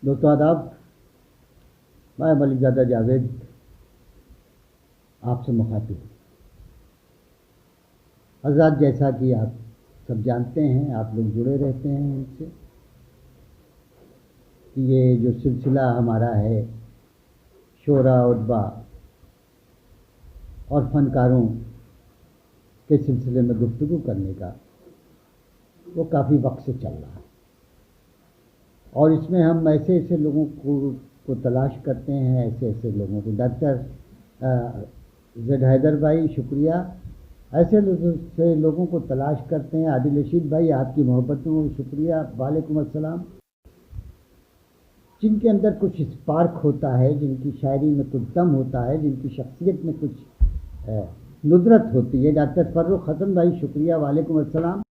दोस्तों आदाब। मैं मलिकज़ादा जावेद आपसे मुखातिब। हज़रात, जैसा कि आप सब जानते हैं, आप लोग जुड़े रहते हैं इनसे, कि ये जो सिलसिला हमारा है शोरा उतबा और फ़नकारों के सिलसिले में गुफ्तगू करने का, वो काफ़ी वक्त से चल रहा है। और इसमें हम ऐसे ऐसे लोगों को तलाश करते हैं, ऐसे ऐसे लोगों को। डॉक्टर ज़ेड हैदर भाई, शुक्रिया। ऐसे लोगों को तलाश करते हैं। आदिल रशीद भाई, आपकी मोहब्बतों को शुक्रिया, वालेकुम अस्सलाम। जिनके अंदर कुछ स्पार्क होता है, जिनकी शायरी में कुछ दम होता है, जिनकी शख्सियत में कुछ नुदरत होती है। डॉक्टर फ़र्रुख हसन भाई, शुक्रिया, वालेकुम अस्सलाम।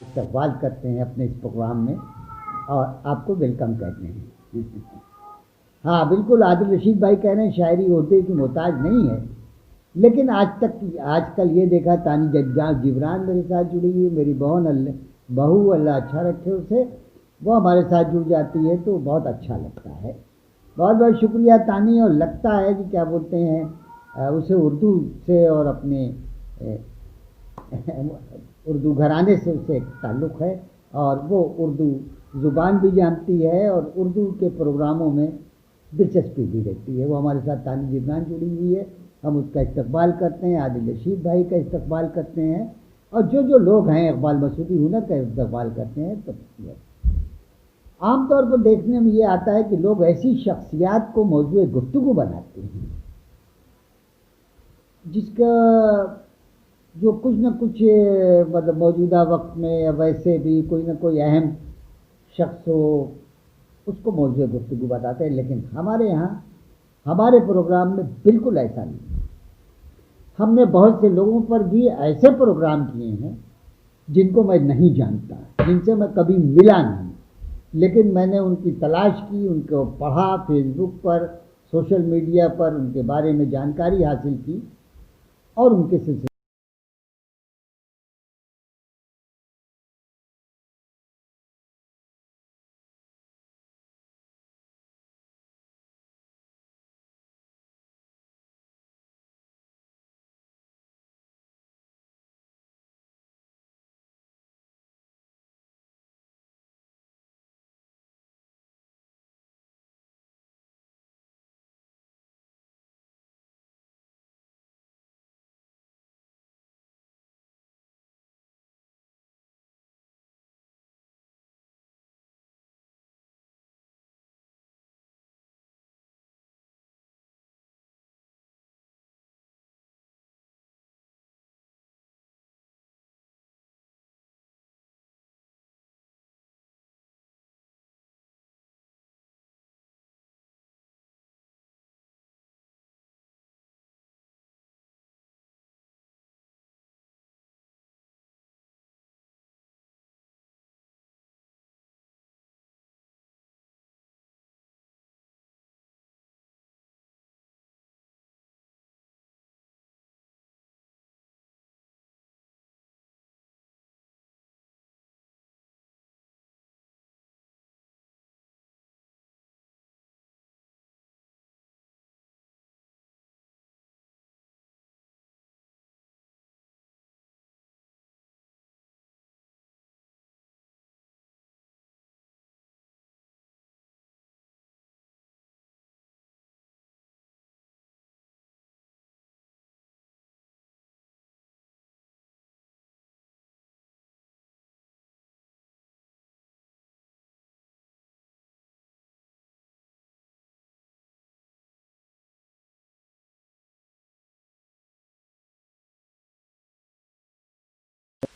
इस्तकबाल करते हैं अपने इस प्रोग्राम में और आपको वेलकम कहते हैं। हाँ बिल्कुल, आदिल रशीद भाई कह रहे हैं शायरी होते की मोहताज नहीं है। लेकिन आजकल ये देखा, तानी जिब्रान मेरे साथ जुड़ी हुई, मेरी बहू अल्लाह अच्छा रखे उसे, वो हमारे साथ जुड़ जाती है तो बहुत अच्छा लगता है। बहुत बहुत शुक्रिया तानी। और लगता है कि क्या बोलते हैं, उसे उर्दू से और अपने उर्दू घराने से उसे एक ताल्लुक़ है और वो उर्दू ज़ुबान भी जानती है और उर्दू के प्रोग्रामों में दिलचस्पी भी रहती है। वो हमारे साथ तानी जिब्रान जुड़ी हुई है, हम उसका इस्तकबाल करते हैं। आदिल रशीद भाई का इस्तकबाल करते हैं और जो जो लोग हैं इकबाल मसूदी हुनर का इस्तकबाल करते हैं। तो आम तौर पर देखने में ये आता है कि लोग ऐसी शख्सियात को मौजूद गुफ्तगू बनाते हैं जिसका जो कुछ न कुछ मतलब मौजूदा वक्त में या वैसे भी कोई ना कोई अहम शख्स हो, उसको मौजूद गुफ्तगू बताते हैं। लेकिन हमारे यहाँ, हमारे प्रोग्राम में बिल्कुल ऐसा नहीं। हमने बहुत से लोगों पर भी ऐसे प्रोग्राम किए हैं जिनको मैं नहीं जानता, जिनसे मैं कभी मिला नहीं, लेकिन मैंने उनकी तलाश की, उनको पढ़ा, फेसबुक पर, सोशल मीडिया पर उनके बारे में जानकारी हासिल की और उनके सिलसिले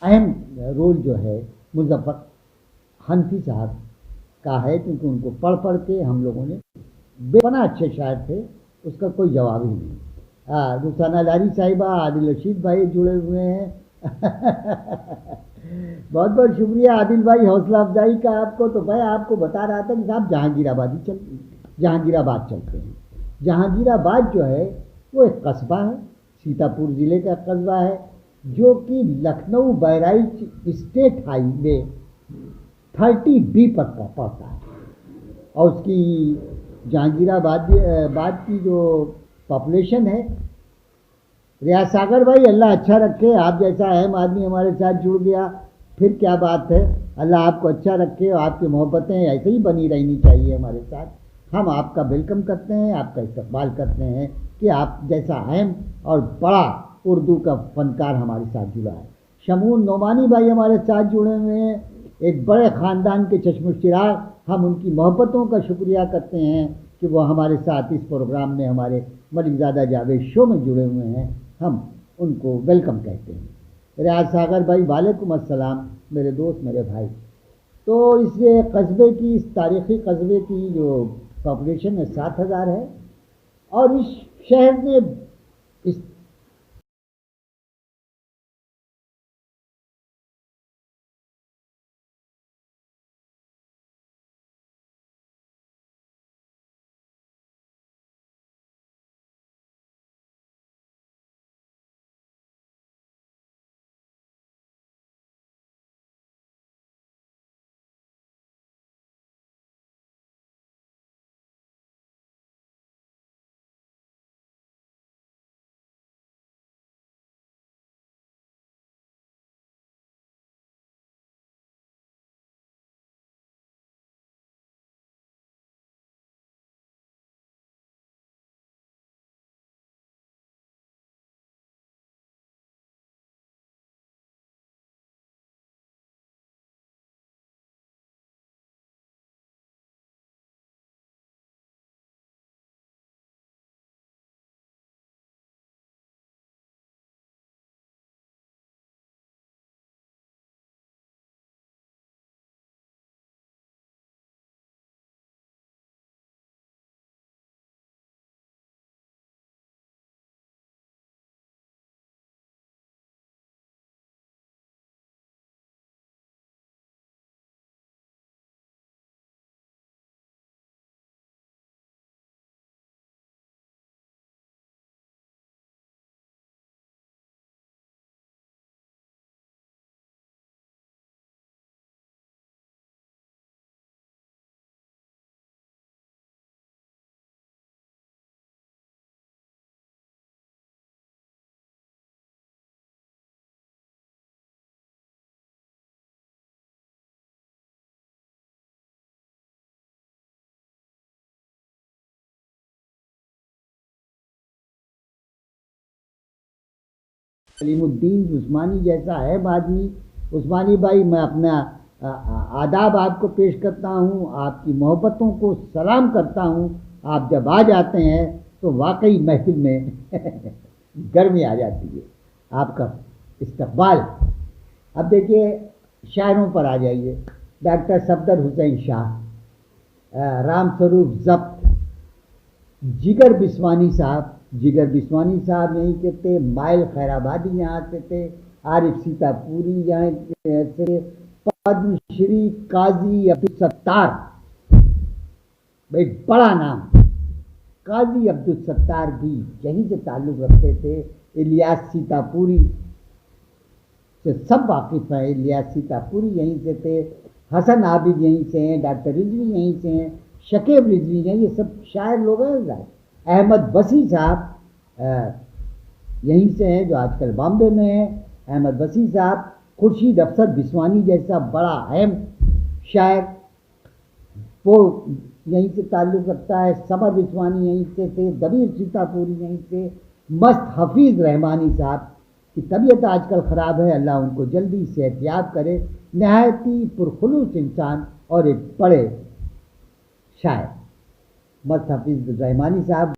अहम रोल जो है मुज़फ़्फ़र हनफी साहब का है, क्योंकि उनको पढ़ पढ़ के हम लोगों ने, बेपनाह अच्छे शायर थे, उसका कोई जवाब ही नहीं। रुखसाना लारी साहिबा, आदिल रशीद भाई जुड़े हुए हैं। बहुत बहुत शुक्रिया आदिल भाई, हौसला अफजाई का आपको। तो भाई आपको बता रहा था कि साहब जहांगीराबाद चलते हैं। जहांगीराबाद जो है वो एक कस्बा है, सीतापुर ज़िले का कस्बा है, जो कि Lucknow Bahraich state highway 30B पर पड़ता है। और उसकी जहांगीराबाद बाद की जो पॉपुलेशन है, रियाज सागर भाई अल्लाह अच्छा रखे, आप जैसा अहम आदमी हमारे साथ जुड़ गया, फिर क्या बात है। अल्लाह आपको अच्छा रखे और आपकी मोहब्बतें ऐसे ही बनी रहनी चाहिए हमारे साथ। हम आपका वेलकम करते हैं, आपका इस्तकबाल करते हैं कि आप जैसा अहम और बड़ा उर्दू का फनकार हमारे साथ जुड़ा है। शमून नोमानी भाई हमारे साथ जुड़े हुए हैं, एक बड़े ख़ानदान के चश्म चिराग। हम उनकी मोहब्बतों का शुक्रिया करते हैं कि वो हमारे साथ इस प्रोग्राम में, हमारे मलिकज़ादा जावेद शो में जुड़े हुए हैं। हम उनको वेलकम कहते हैं। रियाज सागर भाई वालेकुम अस्सलाम, मेरे दोस्त, मेरे भाई। तो इस कस्बे की, इस तारीख़ी कस्बे की जो पॉपुलेशन है 7,000 है। और इस शहर में इस सलीमुद्दीन उस्मानी जैसा है आदमी। उस्मानी भाई, मैं अपना आदाब आपको पेश करता हूँ, आपकी मोहब्बतों को सलाम करता हूँ। आप जब आ जाते हैं तो वाकई महफिल में गर्मी आ जाती है। आपका इस्तकबाल। अब देखिए, शायरों पर आ जाइए। डॉक्टर सफदर हुसैन शाह, राम स्वरूप जब्त, जिगर बिस्वानी साहब। जिगर बिस्वानी साहब यहीं के थे। माइल खैराबादी यहाँ से थे। आरिफ सीतापुरी यहाँ से थे। पद्मश्री काजी अब्दुल सत्तार, एक बड़ा नाम, काजी अब्दुल सत्तार भी यहीं से ताल्लुक़ रखते थे। इलियास सीतापुरी से सब वाकिफ़ हैं। इलियास सीतापुरी यहीं से थे। हसन आबिद यहीं से हैं। डॉक्टर रिजवी यहीं से हैं। शकीब रिजवी हैं। ये सब शायर लोग हैं। अहमद वसी साहब यहीं से हैं, जो आजकल बॉम्बे में हैं। अहमद वसी साहब, खुर्शीद अफसर बिस्वानी जैसा बड़ा अहम शायर, वो यहीं से ताल्लुक़ रखता है। समर बिस्वानी यहीं से थे। दबीर सीतापुरी यहीं से। मस्त हफीज़ रहमानी साहब की तबीयत आजकल ख़राब है, अल्लाह उनको जल्दी सेहतयाब करे। नहायती पुरखुलूस इंसान और एक बड़े शायर मस्त हफीज़ रहमानी साहब।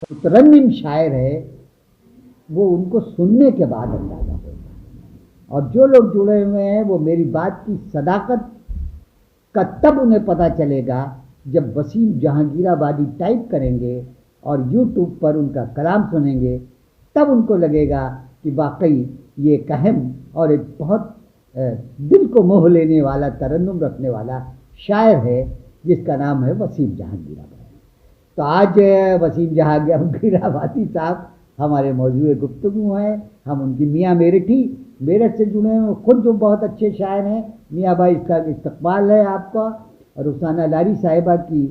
मुतरन्निम शायर है, वो उनको सुनने के बाद अंदाजा होता है। और जो लोग जुड़े हुए हैं वो मेरी बात की सदाकत का तब उन्हें पता चलेगा जब वसीम जहांगीराबादी टाइप करेंगे और यूट्यूब पर उनका कलाम सुनेंगे, तब उनको लगेगा कि वाकई ये एक अहम और एक बहुत दिल को मोह लेने वाला, तरन्नुम रखने वाला शायर है जिसका नाम है वसीम जहांगीराबादी। तो आज वसीम जहांगीराबादी साहब हमारे मौजूद गुफ्तगू हैं। हम उनकी मियाँ मेरठ से जुड़े हैं, खुद जो बहुत अच्छे शायर हैं। मियाँ भाई, इसका इस्तकबाल है आपका। और रुखसाना लारी साहिबा की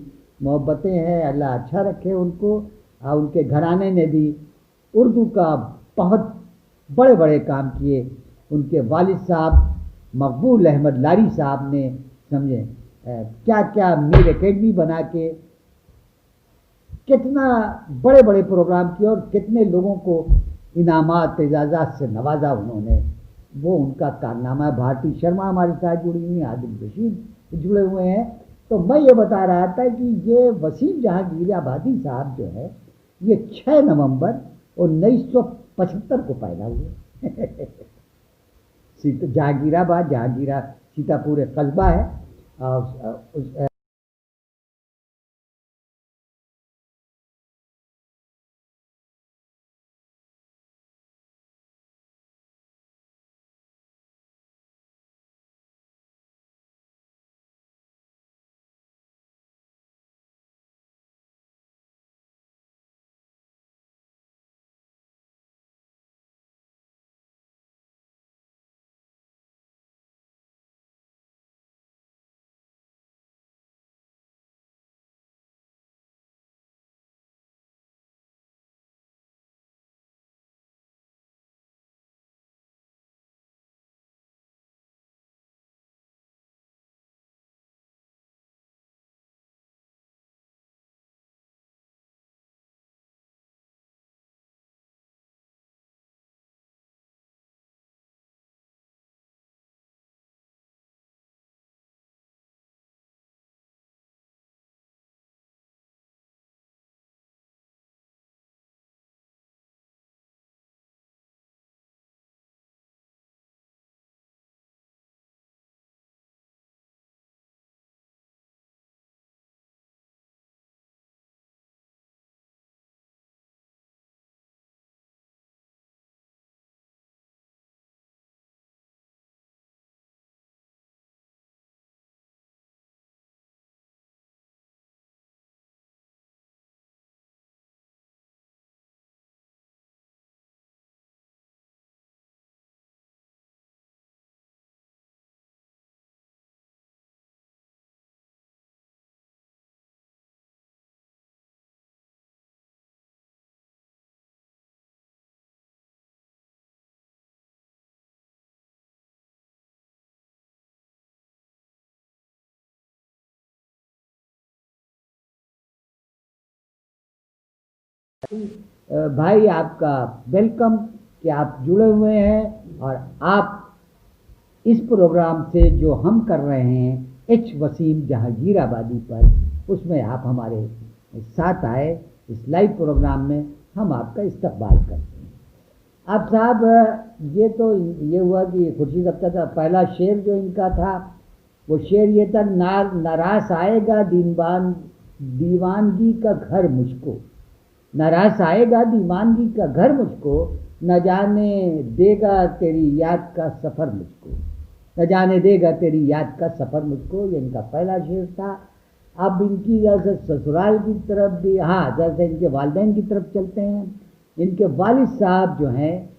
मोहब्बतें हैं, अल्लाह अच्छा रखे उनको। और उनके घराने ने भी उर्दू का बहुत बड़े बड़े काम किए। उनके वालिद साहब मकबूल अहमद लारी साहब ने समझे क्या क्या मीर एकेडमी बना के कितना बड़े बड़े प्रोग्राम किए और कितने लोगों को इनामात एजाज़ात से नवाजा उन्होंने। वो उनका कारनामा है। भारती शर्मा हमारे साथ जुड़ी हुई हैं, आदिल रशीद जुड़े हुए हैं। तो मैं ये बता रहा था कि ये वसीम जहांगीराबादी साहब जो है, ये 6 नवंबर 1975 को पैदा हुए। जहांगीरा सीतापुर एक कस्बा है। उस भाई, आपका वेलकम कि आप जुड़े हुए हैं। और आप इस प्रोग्राम से जो हम कर रहे हैं एच वसीम जहांगीराबादी पर, उसमें आप हमारे साथ आए। इस लाइव प्रोग्राम में हम आपका इस्तकबाल करते हैं। अब साहब, ये तो ये हुआ कि खुर्शीद अख्तर का पहला शेर जो इनका था, वो शेर ये था, नाराज आएगा दीवानगी का घर मुझको, नाराज आएगा दीवानगी का घर मुझको, न जाने देगा तेरी याद का सफ़र मुझको, न जाने देगा तेरी याद का सफ़र मुझको। ये इनका पहला शेर था। अब इनकी जैसे ससुराल की तरफ भी, हाँ, जैसे इनके वालिदैन की तरफ चलते हैं। इनके वालिद साहब जो हैं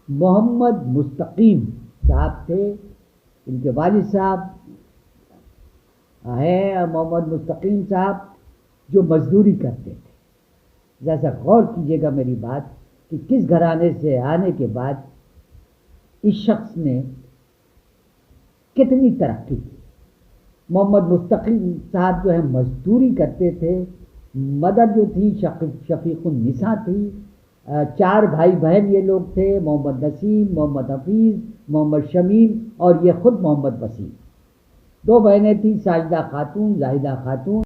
मोहम्मद मुस्तकीम साहब थे। इनके वालिद साहब है मोहम्मद मुस्तकीम साहब, जो मजदूरी करते थे। जैसा गौर कीजिएगा मेरी बात कि किस घराने से आने के बाद इस शख्स ने कितनी तरक्की की। मोहम्मद मुस्तकीम साहब जो है मजदूरी करते थे। मदर जो थी शफीकुन्निसा थी। 4 भाई बहन ये लोग थे, मोहम्मद नसीम, मोहम्मद हफीज़, मोहम्मद शमीम और ये खुद मोहम्मद वसीम। 2 बहनें थी, साजिदा खातून, जाहिदा खातून।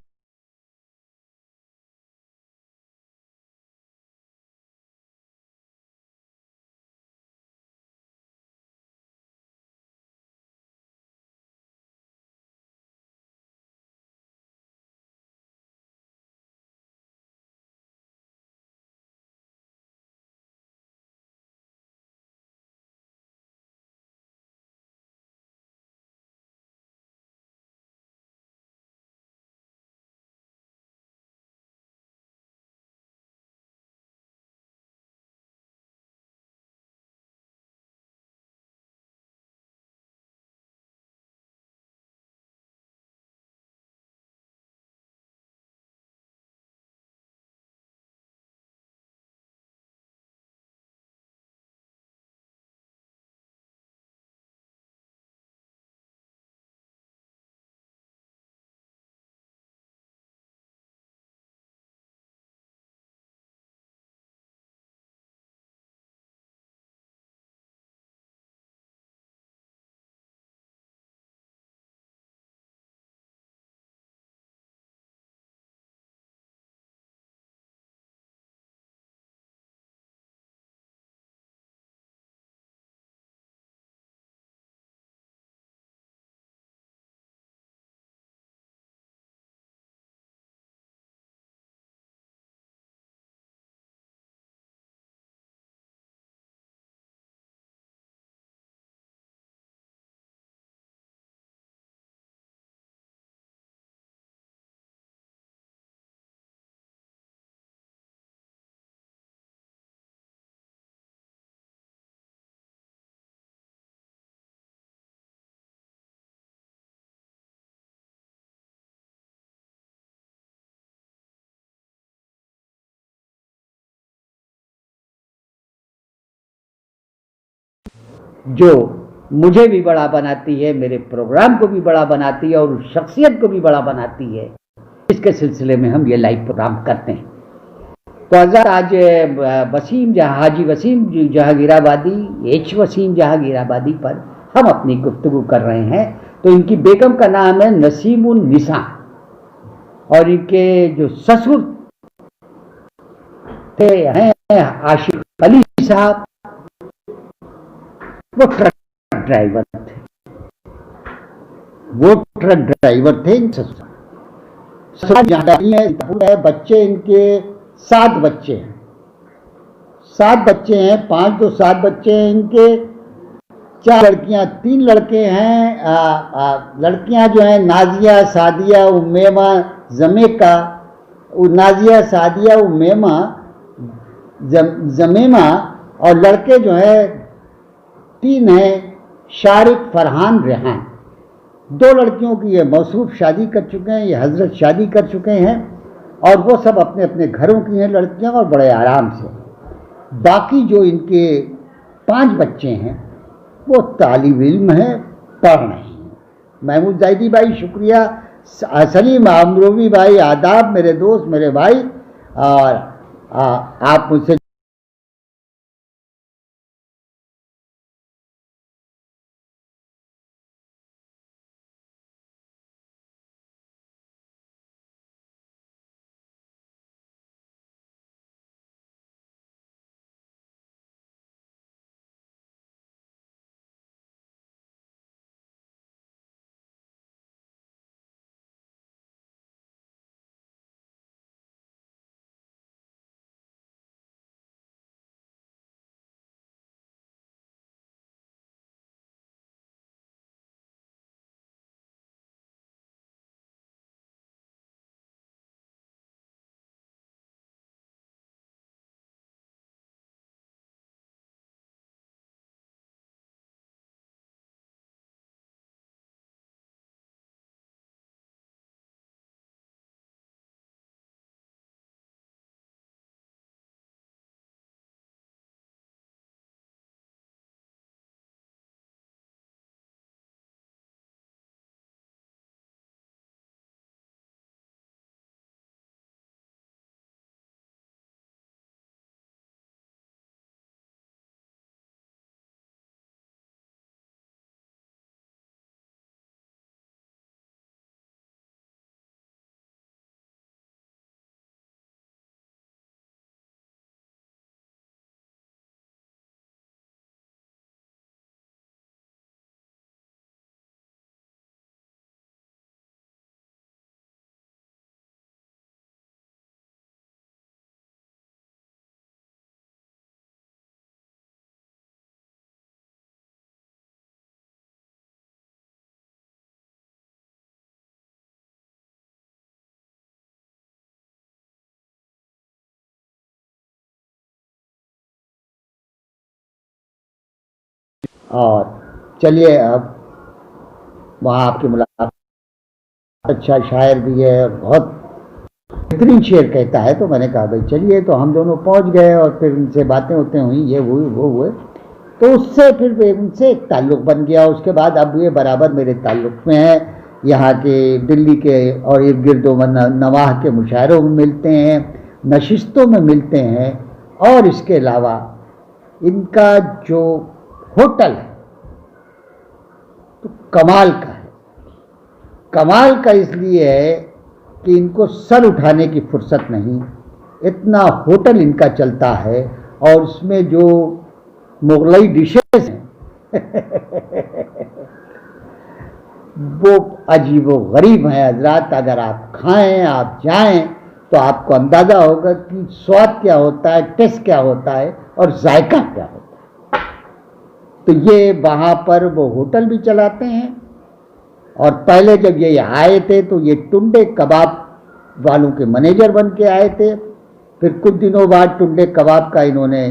जो मुझे भी बड़ा बनाती है, मेरे प्रोग्राम को भी बड़ा बनाती है और उस शख्सियत को भी बड़ा बनाती है, इसके सिलसिले में हम ये लाइव प्रोग्राम करते हैं। तो हज़रत आज हाजी वसीम जहांगीराबादी, एच वसीम जहांगीराबादी पर हम अपनी गुफ्तगू कर रहे हैं। तो इनकी बेगम का नाम है नसीमुन निसा और इनके जो ससुर थे हैं आशिक अली साहब, वो ट्रक ड्राइवर थे। बच्चे इनके 7 बच्चे हैं, 5 तो 7 बच्चे हैं इनके, 4 लड़कियां 3 लड़के हैं। लड़कियां जो हैं नाजिया, सादिया, उम्मेमा, जमेका, नाजिया, सादिया, उम्मेमा, जमेमा, और लड़के जो है 3 हैं, शारिक, फरहान, रेहान। 2 लड़कियों की ये मौसूफ शादी कर चुके हैं, ये हजरत शादी कर चुके हैं और वो सब अपने अपने घरों की हैं लड़कियां और बड़े आराम से। बाकी जो इनके 5 बच्चे हैं वो तालिब इल्म है, पढ़ रहे हैं। महमूद जायदी भाई शुक्रिया, सलीम अमरोवी भाई आदाब, मेरे दोस्त, मेरे भाई, और आप मुझसे और चलिए अब वहाँ आपकी मुलाकात, अच्छा शायर भी है और बहुत बेहतरीन शेर कहता है। तो मैंने कहा भाई चलिए, तो हम दोनों पहुँच गए और फिर उनसे बातें होते हुई, ये हुई वो हुए, तो उससे फिर उनसे एक ताल्लुक़ बन गया। उसके बाद अब ये बराबर मेरे ताल्लुक़ में है, यहाँ के दिल्ली के और इर्द गिर्द नवाह के मुशायरों में मिलते हैं, नशिस्तों में मिलते हैं। और इसके अलावा इनका जो होटल है तो कमाल का है। कमाल का इसलिए है कि इनको सर उठाने की फुर्सत नहीं, इतना होटल इनका चलता है और उसमें जो मुगलई डिशेस हैं वो अजीब व गरीब हैं हजरात। अगर आप खाएं, आप जाएं, तो आपको अंदाज़ा होगा कि स्वाद क्या होता है, टेस्ट क्या होता है और जायका क्या होता है। तो ये वहाँ पर वो होटल भी चलाते हैं। और पहले जब ये आए थे तो ये टुंडे कबाब वालों के मैनेजर बन के आए थे। फिर कुछ दिनों बाद टुंडे कबाब का इन्होंने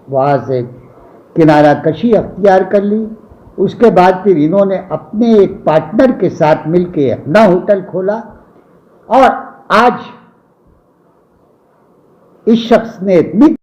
वहाँ से किनारा कशी अख्तियार कर ली। उसके बाद फिर इन्होंने अपने एक पार्टनर के साथ मिलकर अपना होटल खोला और आज इस शख्स ने इतनी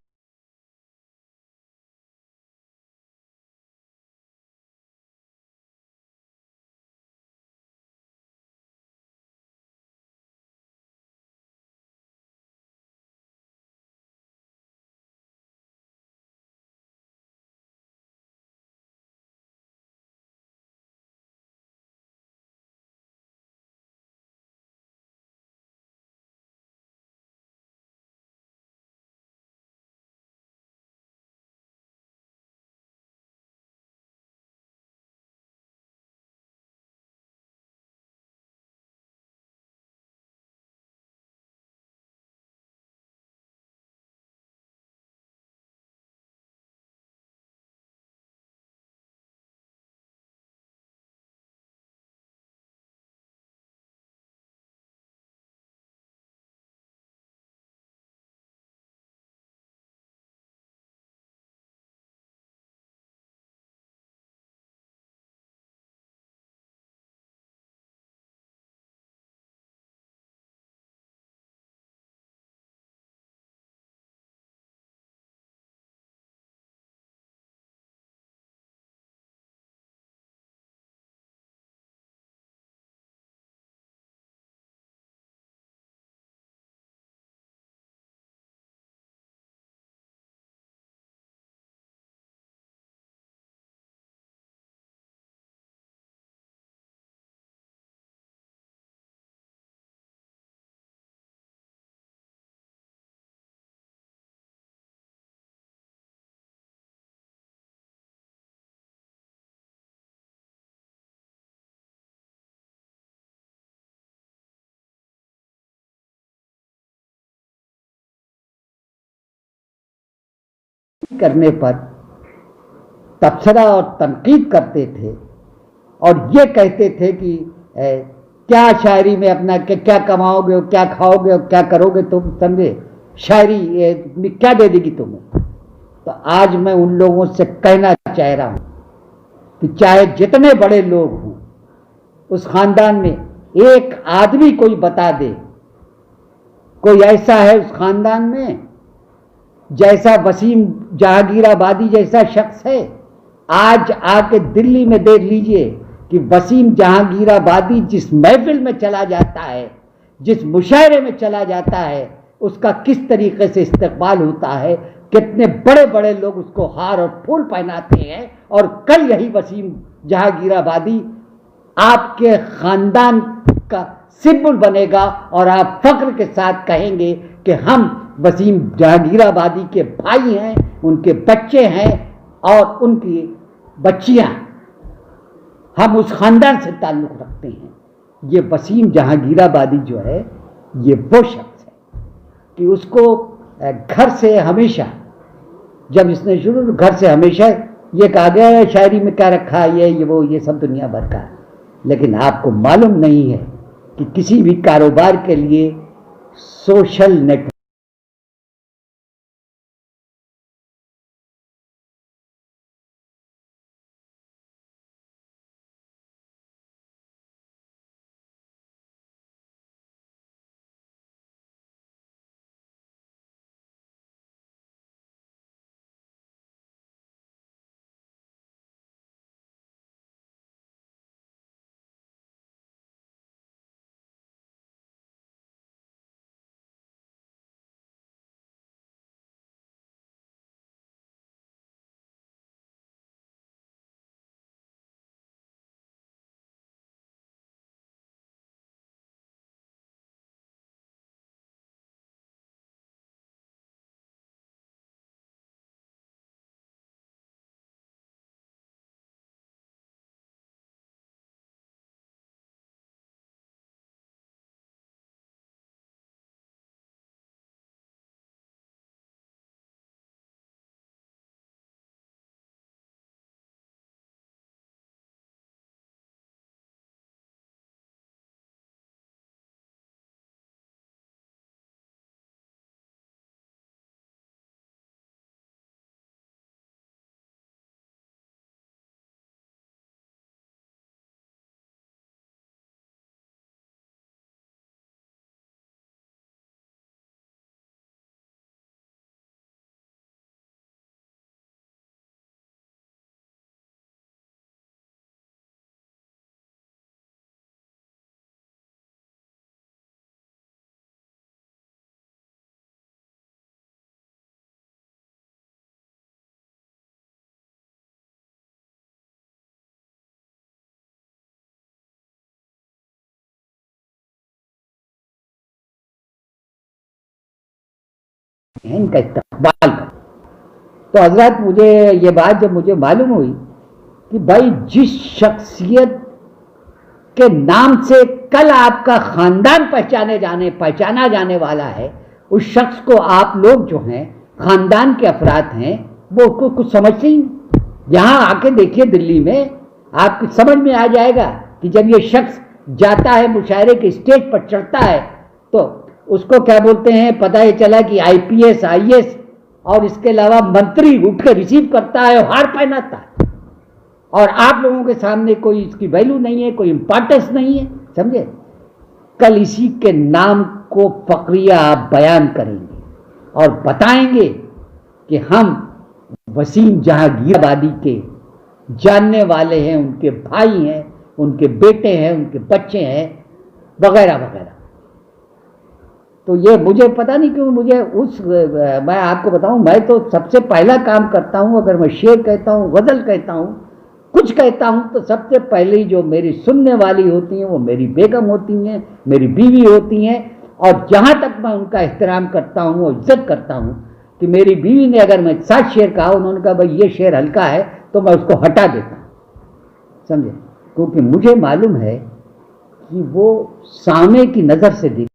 करने पर तबसरा और तनकीद करते थे और ये कहते थे कि क्या शायरी में अपना क्या कमाओगे और क्या खाओगे और क्या करोगे तुम, समझे, शायरी क्या दे देगी तुम्हें। तो आज मैं उन लोगों से कहना चाह रहा हूं कि चाहे जितने बड़े लोग हों, उस खानदान में एक आदमी कोई बता दे, कोई ऐसा है उस खानदान में जैसा वसीम जहांगीराबादी जैसा शख्स है। आज आके दिल्ली में देख लीजिए कि वसीम जहांगीराबादी जिस महफिल में चला जाता है, जिस मुशायरे में चला जाता है, उसका किस तरीके से इस्तकबाल होता है, कितने बड़े बड़े लोग उसको हार और फूल पहनाते हैं। और कल यही वसीम जहांगीराबादी आपके खानदान का सिंबल बनेगा और आप फख्र के साथ कहेंगे कि हम वसीम जहांगीराबादी के भाई हैं, उनके बच्चे हैं और उनकी बच्चियां, हम उस खानदान से ताल्लुक़ रखते हैं। ये वसीम जहांगीराबादी जो है, ये वो शख्स है कि उसको घर से हमेशा, जब इसने शुरू घर से हमेशा ये कहा गया है शायरी में क्या रखा है, ये वो ये सब दुनिया भर का है। लेकिन आपको मालूम नहीं है कि किसी भी कारोबार के लिए सोशल नेटवर्क है इनका इस्तेमाल कर। तो हजरत मुझे ये बात जब मुझे मालूम हुई कि भाई जिस शख्सियत के नाम से कल आपका खानदान पहचाना जाने वाला है, उस शख्स को आप लोग जो हैं खानदान के अफराद हैं, वो कुछ समझते ही नहीं। यहां आके देखिए दिल्ली में आपको समझ में आ जाएगा कि जब ये शख्स जाता है मुशायरे के स्टेज पर चढ़ता है तो उसको क्या बोलते हैं, पता ही चला कि आईपीएस आईएएस और इसके अलावा मंत्री उठ के रिसीव करता है और हार पहनाता है और आप लोगों के सामने कोई इसकी वैल्यू नहीं है, कोई इंपॉर्टेंस नहीं है, समझे। कल इसी के नाम को फक्रिया आप बयान करेंगे और बताएंगे कि हम वसीम जहांगीराबादी के जानने वाले हैं, उनके भाई हैं, उनके बेटे हैं, उनके बच्चे हैं, वगैरह वगैरह। तो ये मुझे पता नहीं क्यों मुझे मैं आपको बताऊं, मैं तो सबसे पहला काम करता हूं, अगर मैं शेर कहता हूं, गजल कहता हूं, कुछ कहता हूं, तो सबसे पहले जो मेरी सुनने वाली होती हैं वो मेरी बेगम होती हैं, मेरी बीवी होती हैं। और जहां तक मैं उनका एहतराम करता हूं और इज्जत करता हूं कि मेरी बीवी ने अगर मैं 7 शेर कहा, उन्होंने कहा भाई ये शेर हल्का है, तो मैं उसको हटा देता हूं, समझे, क्योंकि मुझे मालूम है कि वो सामने की नजर से देख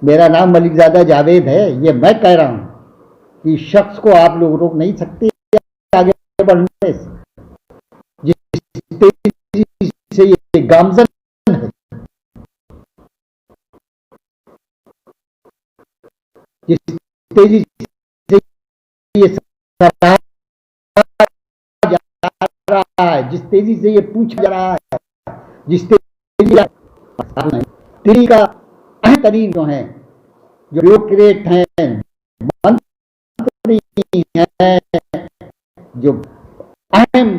मेरा नाम मलिकजादा जावेद है। ये मैं कह रहा हूं कि शख्स को आप लोग रोक नहीं सकते आगे बढ़ने से। जिस तेजी से ये गामजन है, जिस तेजी से ये सराहा जा रहा है, जिस तेजी से ये पूछा जा रहा है, जिस तेजी दिल्ली का अहम तरीन जो है, जो ब्यूरोक्रेट हैं, मंत्री हैं, जो अहम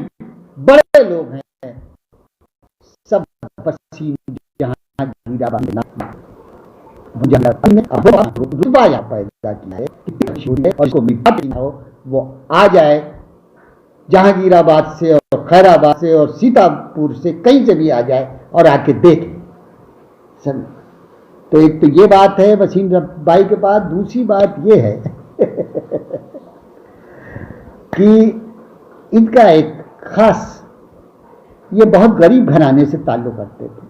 बड़े लोग हैं, सब पसीन जहांगीराबाद रुतबा पैदा किया है और इसको मिटा हो, वो आ जाए जहांगीराबाद से और खैराबाद से और सीतापुर से, कहीं से भी आ जाए और आके देखे। तो एक तो ये बात है वसीम भाई के पास। दूसरी बात ये है कि इनका एक खास, ये बहुत गरीब घराने से ताल्लुक रखते थे।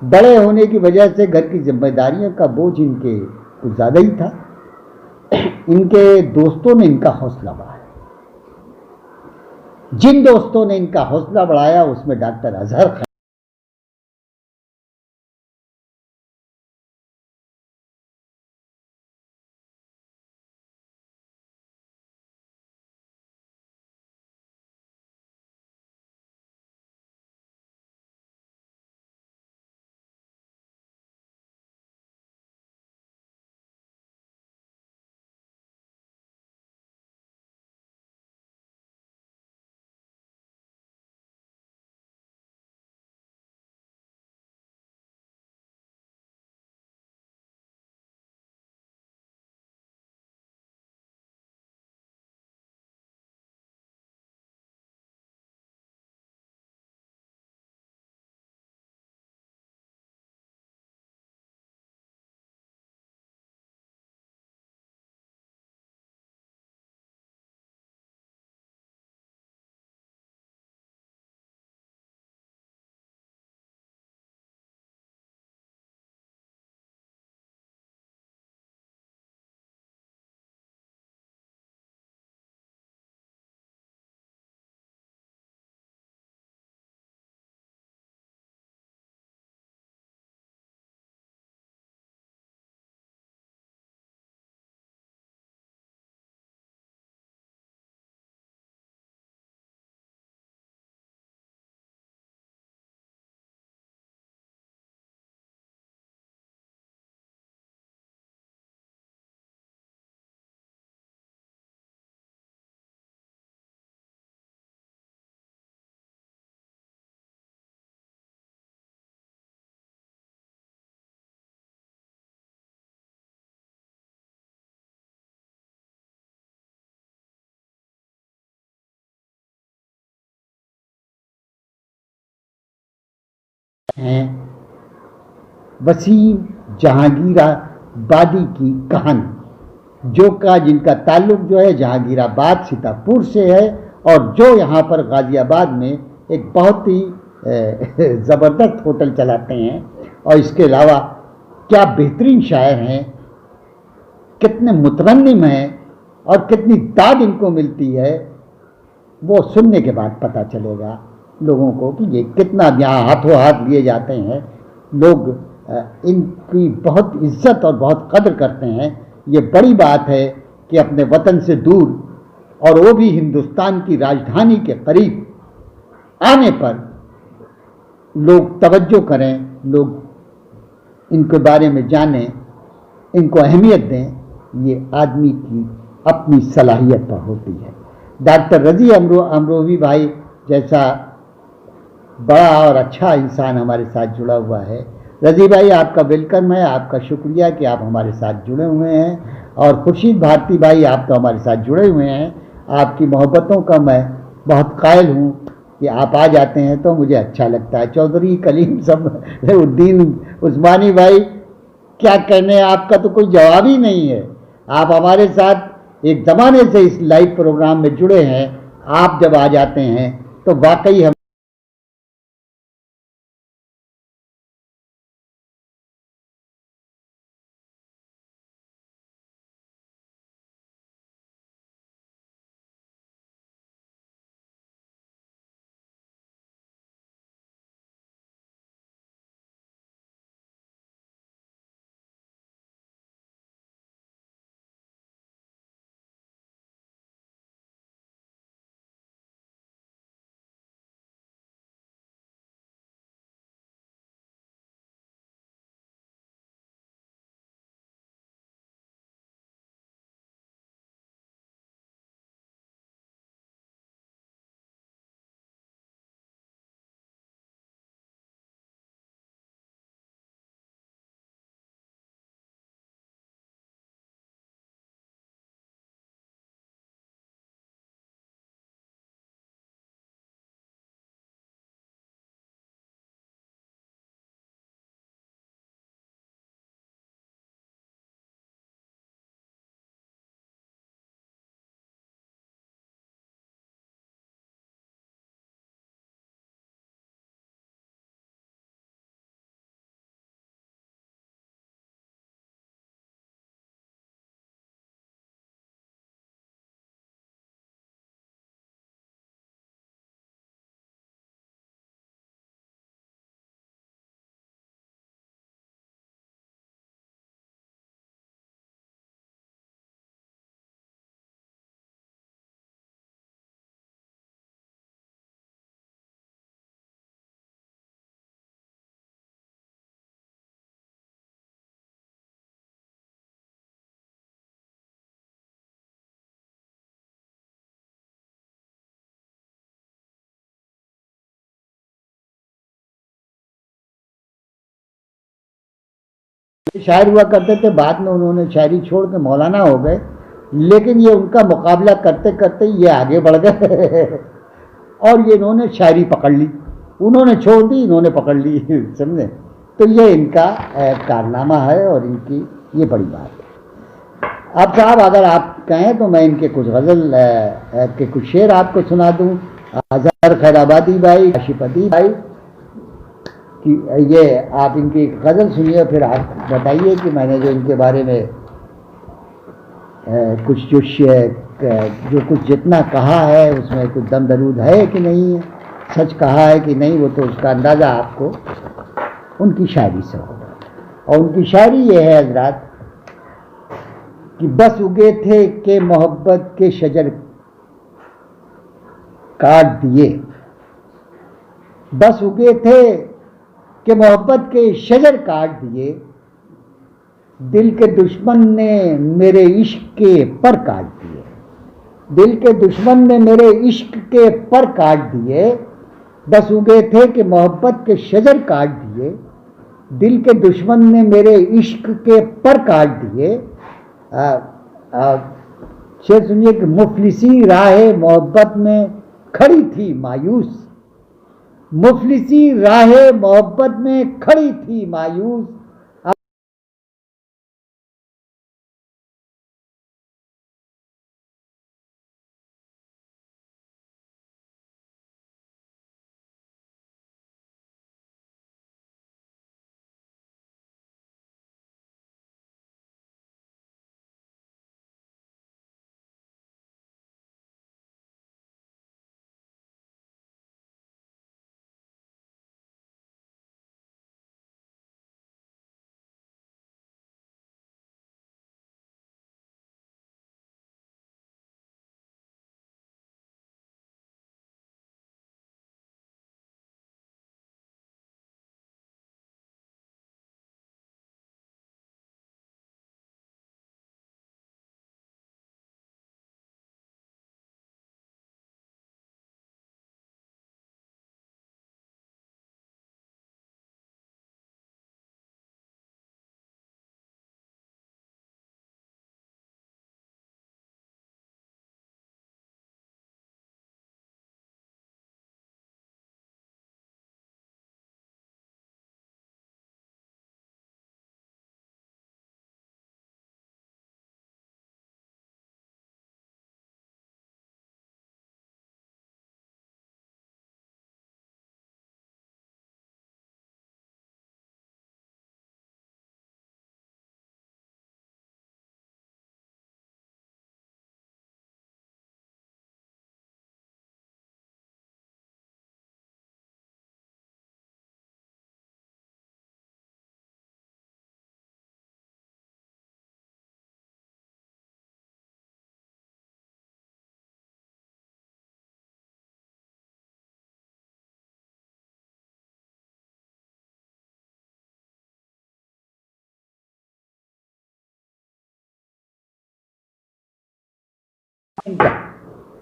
बड़े होने की वजह से घर की जिम्मेदारियों का बोझ इनके कुछ ज्यादा ही था। इनके दोस्तों ने इनका हौसला बढ़ाया। जिन दोस्तों ने इनका हौसला बढ़ाया उसमें डॉक्टर अजहर खान हैं। वसीम जहांगीराबादी की कहानी, जो का जिनका ताल्लुक जो है जहांगीराबाद सीतापुर से है, और जो यहाँ पर गाजियाबाद में एक बहुत ही ज़बरदस्त होटल चलाते हैं, और इसके अलावा क्या बेहतरीन शायर हैं, कितने मुतरन्निम हैं, और कितनी दाद इनको मिलती है, वो सुनने के बाद पता चलेगा लोगों को कि ये कितना यहाँ हाथों हाथ लिए जाते हैं। लोग इनकी बहुत इज्जत और बहुत कद्र करते हैं। ये बड़ी बात है कि अपने वतन से दूर, और वो भी हिंदुस्तान की राजधानी के करीब आने पर लोग तवज्जो करें, लोग इनके बारे में जानें, इनको अहमियत दें। ये आदमी की अपनी सलाहियत पर होती है। डॉक्टर रजी अमरोही भाई जैसा बड़ा और अच्छा इंसान हमारे साथ जुड़ा हुआ है। रजी भाई, आपका वेलकम है, आपका शुक्रिया कि आप हमारे साथ जुड़े हुए हैं। और खुर्शीद भारती भाई, आप तो हमारे साथ जुड़े हुए हैं। आपकी मोहब्बतों का मैं बहुत कायल हूँ कि आप आ जाते हैं तो मुझे अच्छा लगता है। चौधरी कलीम उद्दीन उस्मानी भाई, क्या कहने, आपका तो कोई जवाब ही नहीं है। आप हमारे साथ एक ज़माने से इस लाइव प्रोग्राम में जुड़े हैं। आप जब आ जाते हैं तो वाकई हम शायर हुआ करते थे, बाद में उन्होंने शायरी छोड़ के मौलाना हो गए, लेकिन ये उनका मुकाबला करते करते ये आगे बढ़ गए और ये इन्होंने शायरी पकड़ ली, उन्होंने छोड़ दी, इन्होंने पकड़ ली, समझे। तो ये इनका कारनामा है और इनकी ये बड़ी बात है। अब साहब अगर आप कहें तो मैं इनके कुछ गज़ल के कुछ शेर आपको सुना दूं। अजहर खैराबादी भाई, काशिपति भाई कि ये आप इनकी गज़ल सुनिए, फिर आप बताइए कि मैंने जो इनके बारे में कुछ जो कुछ जितना कहा है उसमें कुछ दम दरूद है कि नहीं है, सच कहा है कि नहीं, वो तो उसका अंदाज़ा आपको उनकी शायरी से होगा। और उनकी शायरी ये है हजरात कि बस उगे थे कि मोहब्बत के शजर काट दिए, बस उगे थे कि मोहब्बत के शजर काट दिए, दिल के दुश्मन ने मेरे इश्क के पर काट दिए, दिल के दुश्मन ने मेरे इश्क के पर काट दिए, बस उगे थे कि मोहब्बत के शजर काट दिए, दिल के दुश्मन ने मेरे इश्क के पर काट दिए। शेर सुनिए कि मुफलिसी राहे मोहब्बत में खड़ी थी मायूस, मुफलिसी राहे मोहब्बत में खड़ी थी मायूस,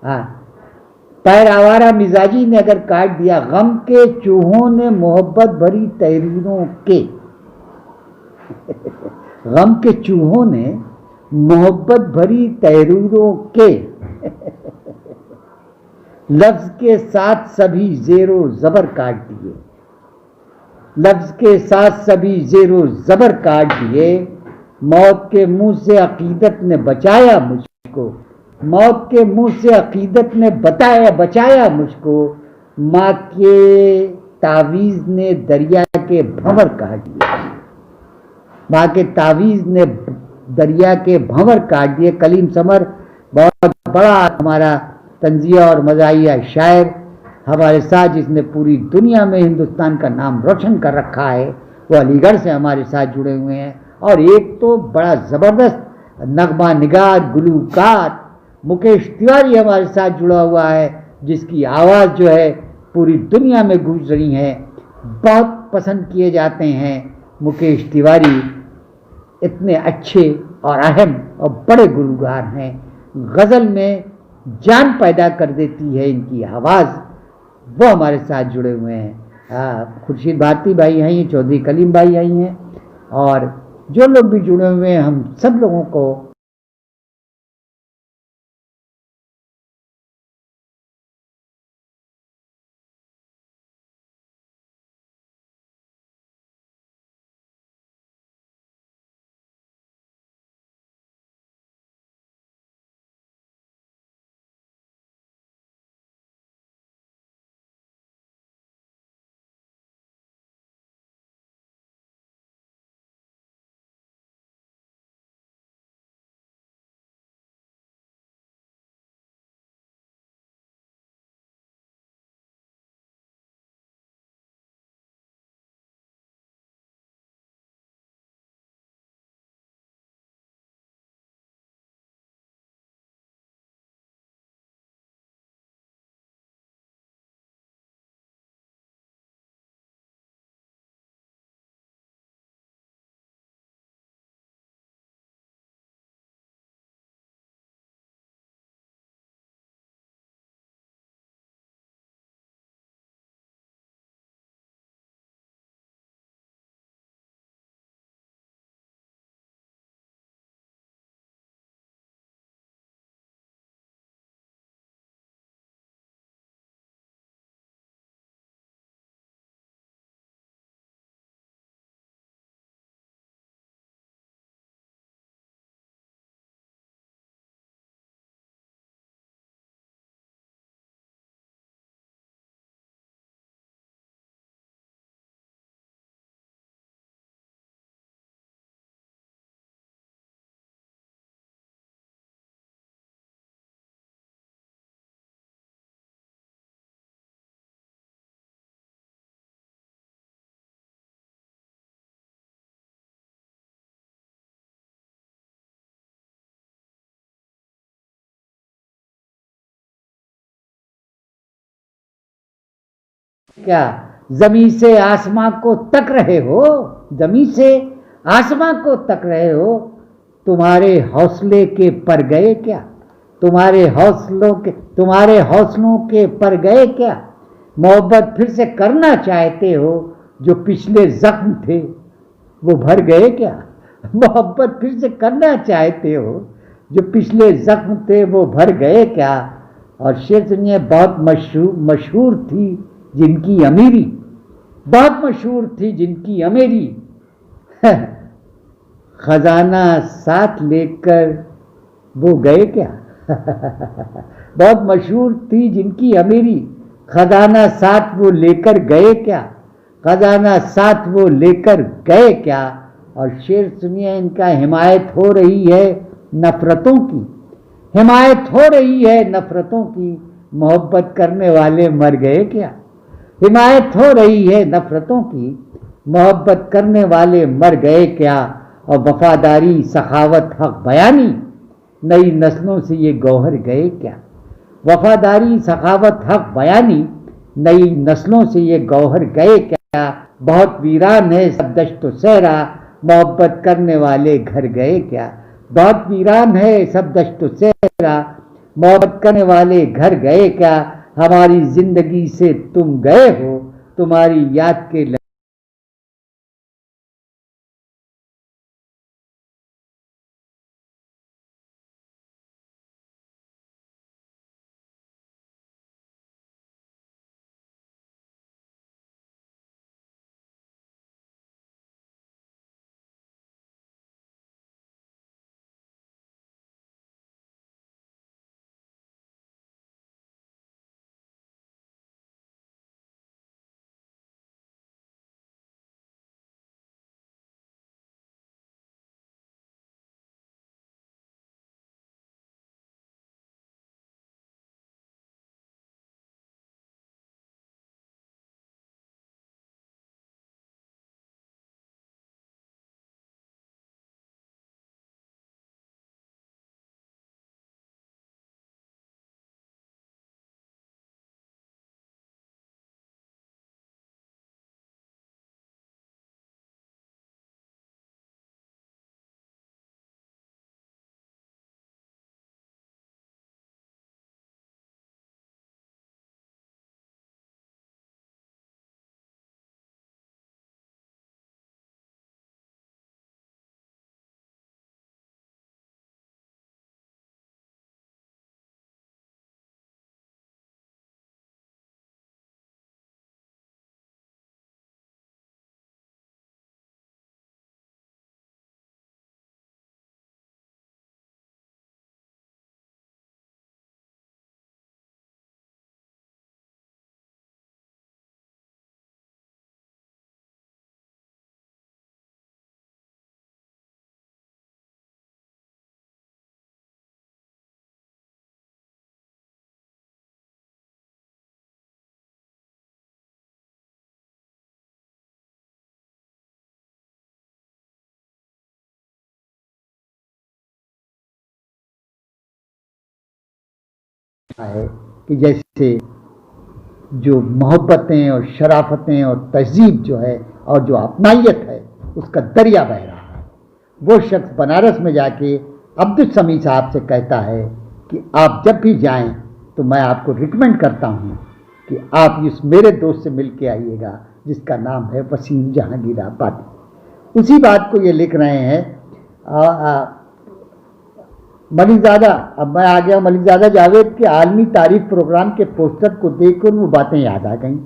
हाँ, पैर आवारा मिजाजी ने अगर काट दिया, गम के चूहों ने मोहब्बत भरी तहरीरों के, गम के चूहों ने मोहब्बत भरी तहरीरों के, लफ्ज के साथ सभी जेरो जबर काट दिए, लफ्ज के साथ सभी जेरो जबर काट दिए, मौत के मुंह से अकीदत ने बचाया मुझको, मौत के मुंह से अकीदत ने बचाया मुझको, माँ के तावीज़ ने दरिया के भंवर काट दिए, माँ के तावीज़ ने दरिया के भंवर काट दिए। कलीम समर बहुत बड़ा हमारा तंजिया और मज़ाहिया शायर हमारे साथ, जिसने पूरी दुनिया में हिंदुस्तान का नाम रोशन कर रखा है, वो अलीगढ़ से हमारे साथ जुड़े हुए हैं। और एक तो बड़ा ज़बरदस्त नगमा निगार गुलूकार मुकेश तिवारी हमारे साथ जुड़ा हुआ है, जिसकी आवाज़ जो है पूरी दुनिया में गूंज रही है, बहुत पसंद किए जाते हैं मुकेश तिवारी, इतने अच्छे और अहम और बड़े गुलूकार हैं। गज़ल में जान पैदा कर देती है इनकी आवाज़, वो हमारे साथ जुड़े हुए हैं। खुर्शीद भारती भाई आई हैं, चौधरी कलीम भाई आई हैं, और जो लोग भी जुड़े हुए हैं, हम सब लोगों को क्या जमीन से आसमां को तक रहे हो, जमीन से आसमां को तक रहे हो, तुम्हारे हौसले के पर गए क्या, तुम्हारे हौसलों के पर गए क्या, मोहब्बत फिर से करना चाहते हो, जो पिछले जख्म थे वो भर गए क्या, मोहब्बत फिर से करना चाहते हो, जो पिछले जख्म थे वो भर गए क्या। और शेर सुनिए, बहुत मशहूर थी जिनकी अमीरी, बहुत मशहूर थी जिनकी अमीरी, खजाना साथ लेकर वो गए क्या। बहुत मशहूर थी जिनकी अमीरी, खजाना साथ वो लेकर गए क्या, खजाना साथ वो लेकर गए क्या। और शेर सुनिए इनका, हिमायत हो रही है नफरतों की, हिमायत हो रही है नफरतों की, मोहब्बत करने वाले मर गए क्या, हिमायत हो रही है नफरतों की, मोहब्बत करने वाले मर गए क्या। और वफादारी सखावत हक बयानी, नई नस्लों से ये गौहर गए क्या, वफादारी सखावत हक बयानी, नई नस्लों से ये गौहर गए क्या। बहुत वीरान है सब दश्त सहरा, मोहब्बत करने वाले घर गए क्या, बहुत वीरान है सब दश्त सहरा, मोहब्बत करने वाले घर गए क्या। हमारी जिंदगी से तुम गए हो, तुम्हारी याद के है कि जैसे जो मोहब्बतें और शराफतें और तहजीब जो है और जो अपनाइयत है उसका दरिया बह रहा है। वो शख्स बनारस में जाके अब्दुल समी साहब से कहता है कि आप जब भी जाएं तो मैं आपको रिकमेंड करता हूँ कि आप इस मेरे दोस्त से मिल के आइएगा जिसका नाम है वसीम जहांगीराबादी। उसी बात को ये लिख रहे हैं मलिकजादा। अब मैं आ गया मलिकजादा जावेद के आलमी तारीफ प्रोग्राम के पोस्टर को देखकर वो बातें याद आ गईं।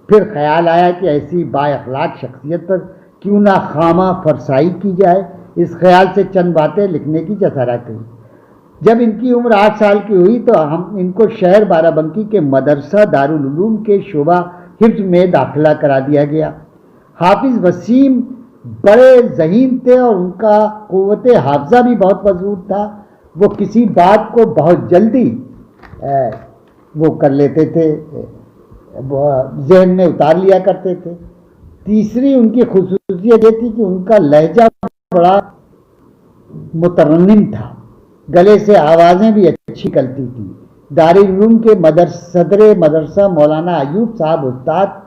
फिर ख्याल आया कि ऐसी बाअखलाक शख्सियत पर क्यों ना खामा फरसाई की जाए। इस ख्याल से चंद बातें लिखने की जसारा की। जब इनकी उम्र 8 साल की हुई तो हम इनको शहर बाराबंकी के मदरसा दारुल उलूम के शोबा हिफ्ज में दाखिला करा दिया गया। हाफिज वसीम बड़े ज़हीन थे और उनका क़ुव्वत हाफ़ज़ा भी बहुत मज़बूत था। वो किसी बात को बहुत जल्दी वो कर लेते थे, जहन में उतार लिया करते थे। तीसरी उनकी खुसूसियत ये थी कि उनका लहजा बड़ा मुतरन्निम था, गले से आवाज़ें भी अच्छी निकलती थी। दारुल उलूम के सदर मदरसा मौलाना अयूब साहब उस्ताद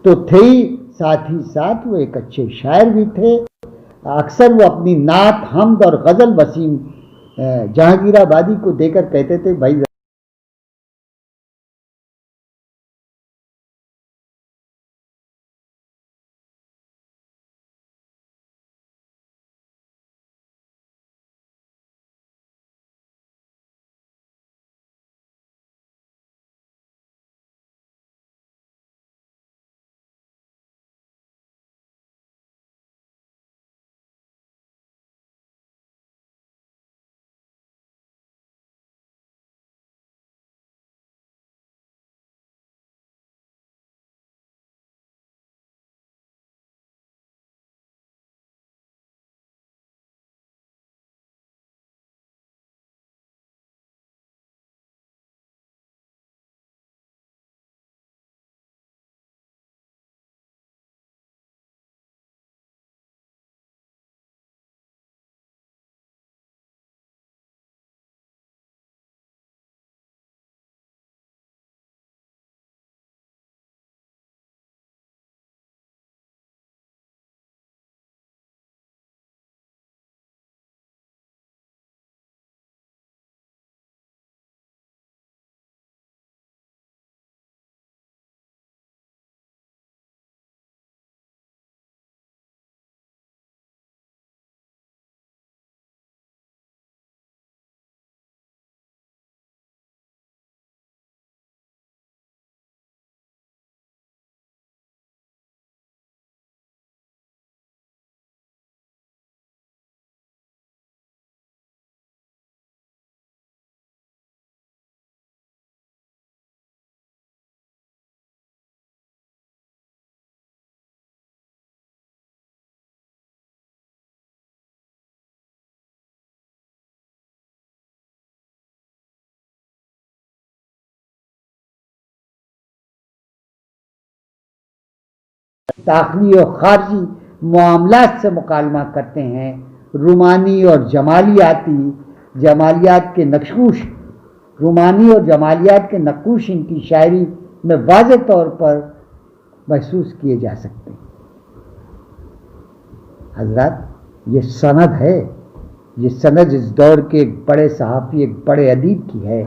तो थे ही, साथ ही साथ वो एक अच्छे शायर भी थे। अक्सर वो अपनी नात, हमद और गज़ल वसीम जहांगीराबादी को देकर कहते थे, भाई दाखिली और खारजी मामलात से मुकालमा करते हैं। रूमानी और जमालियात के नक्शूश रूमानी और जमालियात के नक्शूश इनकी शायरी में वाज़ेह तौर पर महसूस किए जा सकते हैं। हजरत, ये सनद है, ये सनद इस दौर के एक बड़े सहाफ़ी, एक बड़े अदीब की है,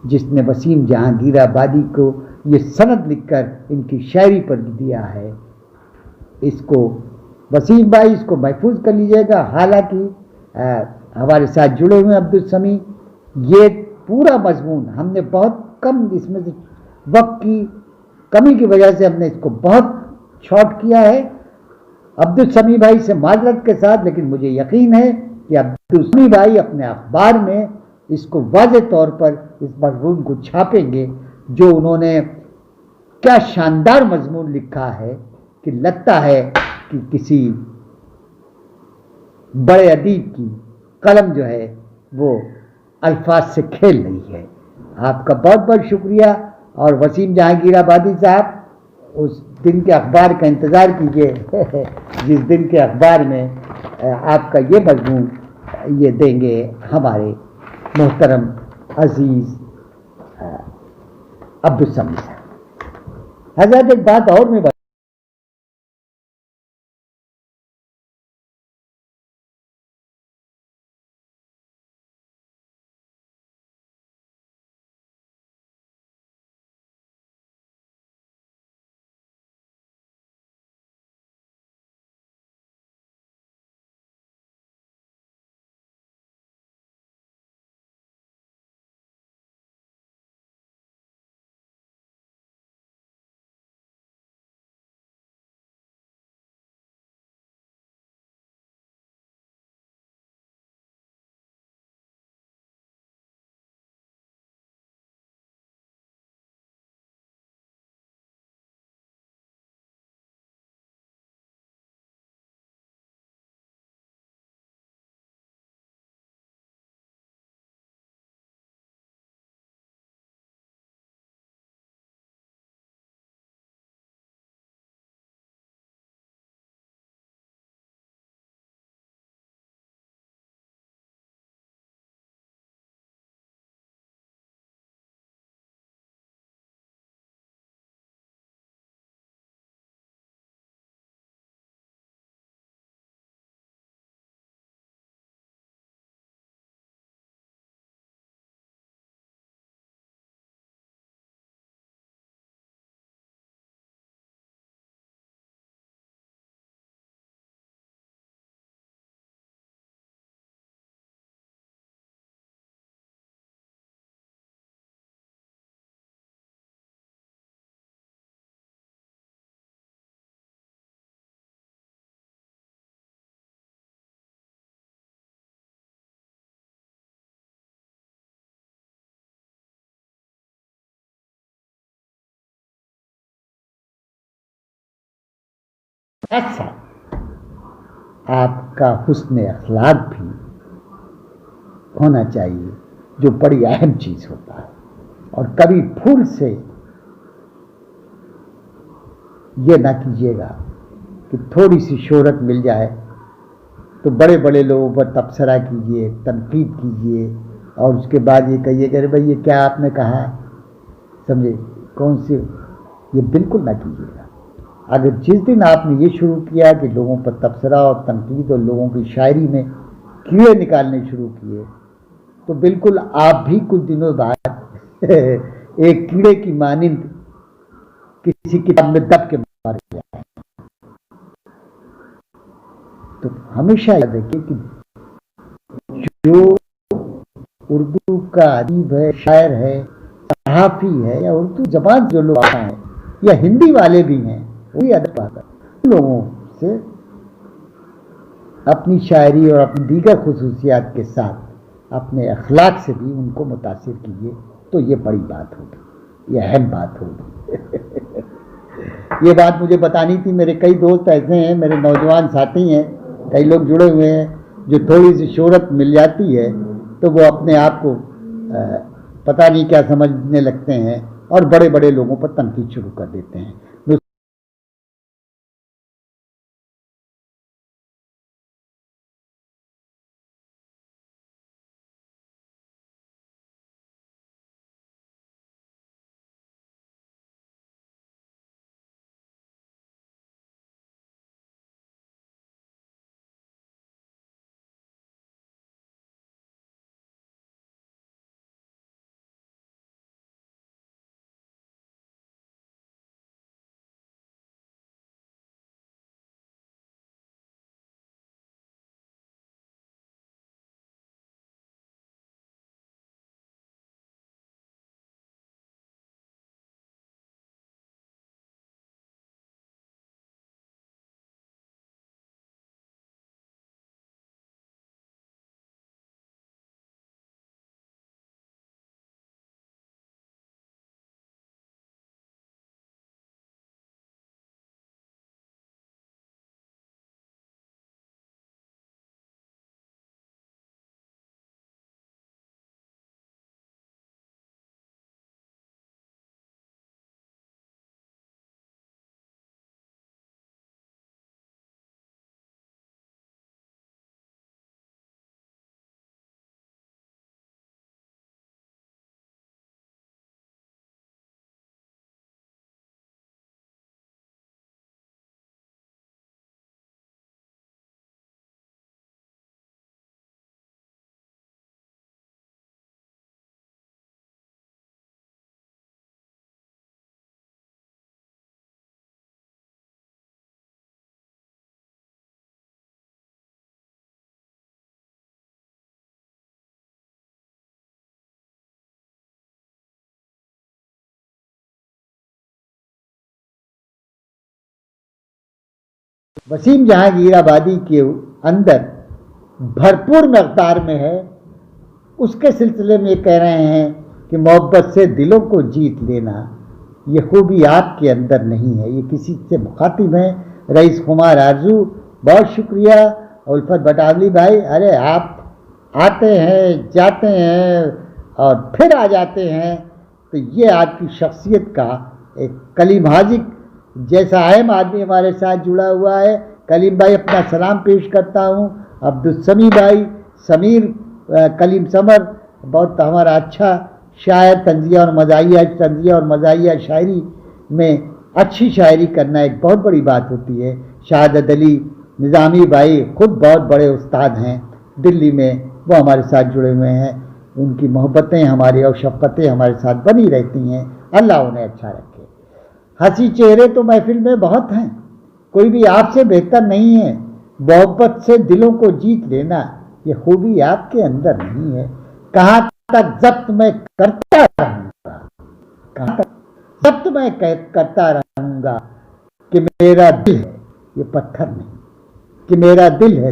जिसने वसीम जहांगीराबादी को ये सनद लिखकर इनकी शायरी पर दिया है। इसको वसीम भाई इसको महफूज कर लीजिएगा। हालांकि हमारे साथ जुड़े हुए अब्दुल समी, ये पूरा मजमून हमने बहुत कम, इसमें से वक्त की कमी की वजह से हमने इसको बहुत शॉर्ट किया है। अब्दुल समी भाई से माजरत के साथ, लेकिन मुझे यकीन है कि अब्दुल समी भाई अपने अखबार में इसको वाज़ेह तौर पर इस मजमून को छापेंगे। जो उन्होंने क्या शानदार मजमून लिखा है कि लगता है कि किसी बड़े अदीब की कलम जो है वो अल्फाज से खेल रही है। आपका बहुत बहुत शुक्रिया। और वसीम जहांगीराबादी साहब, उस दिन के अखबार का इंतज़ार कीजिए जिस दिन के अखबार में आपका ये मजमून ये देंगे हमारे मोहतरम अजीज़ अब भी समझा। हजरत एक बात और मैं ऐसा आपका हुस्न अखलाक भी होना चाहिए, जो बड़ी अहम चीज होता है। और कभी भूल से ये ना कीजिएगा कि थोड़ी सी शोहरत मिल जाए तो बड़े बड़े लोगों पर तबसरा कीजिए, तनकीद कीजिए, और उसके बाद ये कहिए कि अरे भाई ये क्या आपने कहा, समझे, कौन सी, ये बिल्कुल ना कीजिएगा। अगर जिस दिन आपने ये शुरू किया कि लोगों पर तबसरा और तनकीद और लोगों की शायरी में कीड़े निकालने शुरू किए, तो बिल्कुल आप भी कुछ दिनों बाद एक कीड़े की मानिंद किसी किताब में दब के मर गया। तो हमेशा याद रखिए कि जो उर्दू का अदीब है, शायर है, सहाफ़ी है, या उर्दू जबान जो लोग हैं या हिंदी वाले भी हैं, वही अदब पाता है, उन लोगों से अपनी शायरी और अपनी दीगर खसूसियात के साथ अपने अखलाक से भी उनको मुतासिर कीजिए, तो ये बड़ी बात होगी, ये अहम बात होगी। ये बात मुझे बतानी थी। मेरे कई दोस्त ऐसे हैं, मेरे नौजवान साथी हैं, कई लोग जुड़े हुए हैं, जो थोड़ी सी शोहरत मिल जाती है तो वो अपने आप को पता नहीं क्या समझने लगते हैं और बड़े बड़े लोगों पर तनकीद शुरू कर देते हैं। वसीम जहांगीराबादी के अंदर भरपूर मकदार में है। उसके सिलसिले में कह रहे हैं कि मोहब्बत से दिलों को जीत लेना ये खूबी आपके अंदर नहीं है। ये किसी से मुखातिब हैं रईस कुमार आरजू, बहुत शुक्रिया। उल्फत बटावली भाई, अरे आप आते हैं जाते हैं और फिर आ जाते हैं, तो ये आपकी शख्सियत का एक कलीम हाजिक जैसा अहम आदमी हमारे साथ जुड़ा हुआ है। कलीम भाई, अपना सलाम पेश करता हूँ। अब्दुल समी भाई, समीर कलीम समर, बहुत हमारा अच्छा शायर, तंजिया और मज़ाहिया शायरी में अच्छी शायरी करना एक बहुत बड़ी बात होती है। शहादत अली निज़ामी भाई खुद बहुत बड़े उस्ताद हैं दिल्ली में, वो हमारे साथ जुड़े हुए हैं। उनकी मोहब्बतें हमारी और शफ़क़तें हमारे साथ बनी रहती हैं। अल्लाह उन्हें अच्छा रखे। हंसी चेहरे तो महफिल में बहुत हैं, कोई भी आपसे बेहतर नहीं है। मोहब्बत से दिलों को जीत लेना ये खूबी आपके अंदर नहीं है। कहाँ तक जब्त मैं करता रहूँगा, कहाँ तक जब्त मैं करता रहूँगा कि मेरा दिल है ये पत्थर नहीं, कि मेरा दिल है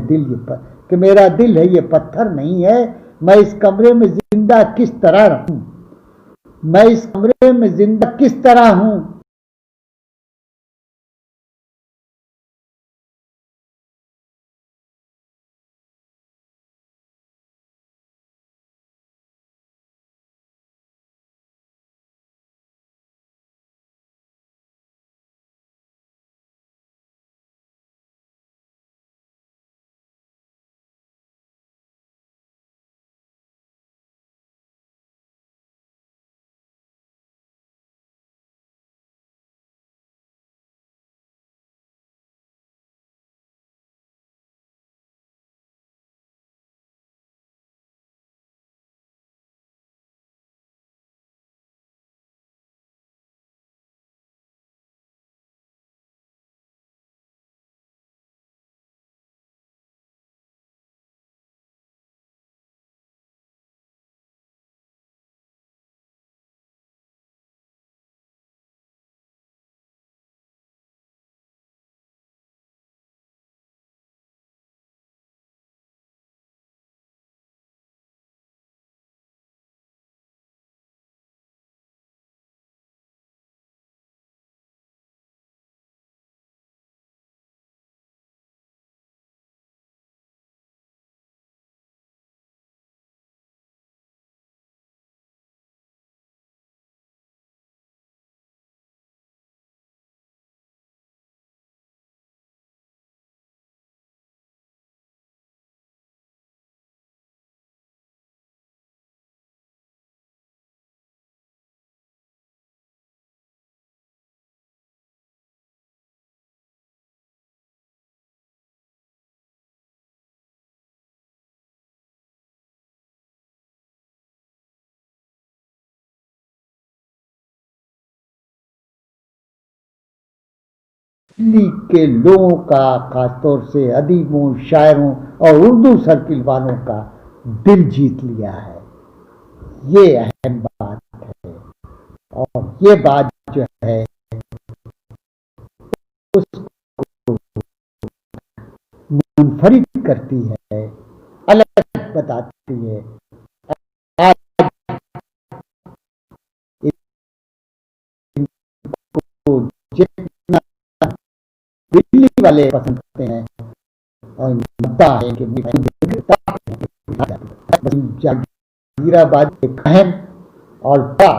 कि मेरा दिल है ये पत्थर नहीं है। मैं इस कमरे में जिंदा किस तरह रहूँ, मैं इस कमरे में जिंदा किस तरह हूँ। दिल्ली के लोगों का, खासतौर से अदीबों, शायरों और उर्दू सर्किल वालों का दिल जीत लिया है। ये अहम बात है और ये बात जो है उसको मुनफरिद करती है, अलग बताती है। आज इनको जितना दिल्ली वाले पसंद करते हैं और मुद्दा है कि जहांगीराबाद एक अहम और बड़ा,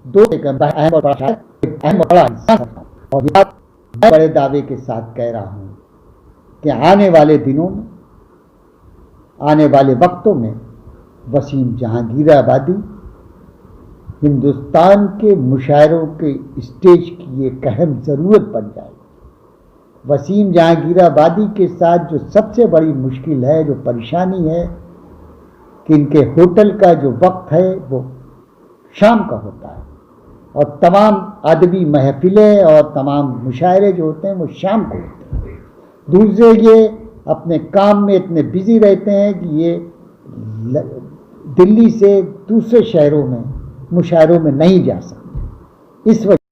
दो एक अहम और बड़ा, एक अहम और बड़ा इंसान, और मैं बड़े दावे के साथ कह रहा हूँ कि आने वाले दिनों में, आने वाले वक्तों में वसीम जहांगीराबादी हिंदुस्तान के मुशायरों के स्टेज की एक अहम ज़रूरत बन जाएगी। वसीम जहांगीराबादी के साथ जो सबसे बड़ी मुश्किल है, जो परेशानी है, कि इनके होटल का जो वक्त है वो शाम का होता है और तमाम अदबी महफिलें और तमाम मुशायरे जो होते हैं वो शाम को होते हैं। दूसरे ये अपने काम में इतने बिजी रहते हैं कि ये दिल्ली से दूसरे शहरों में मुशायरों में नहीं जा सकते। इस वजह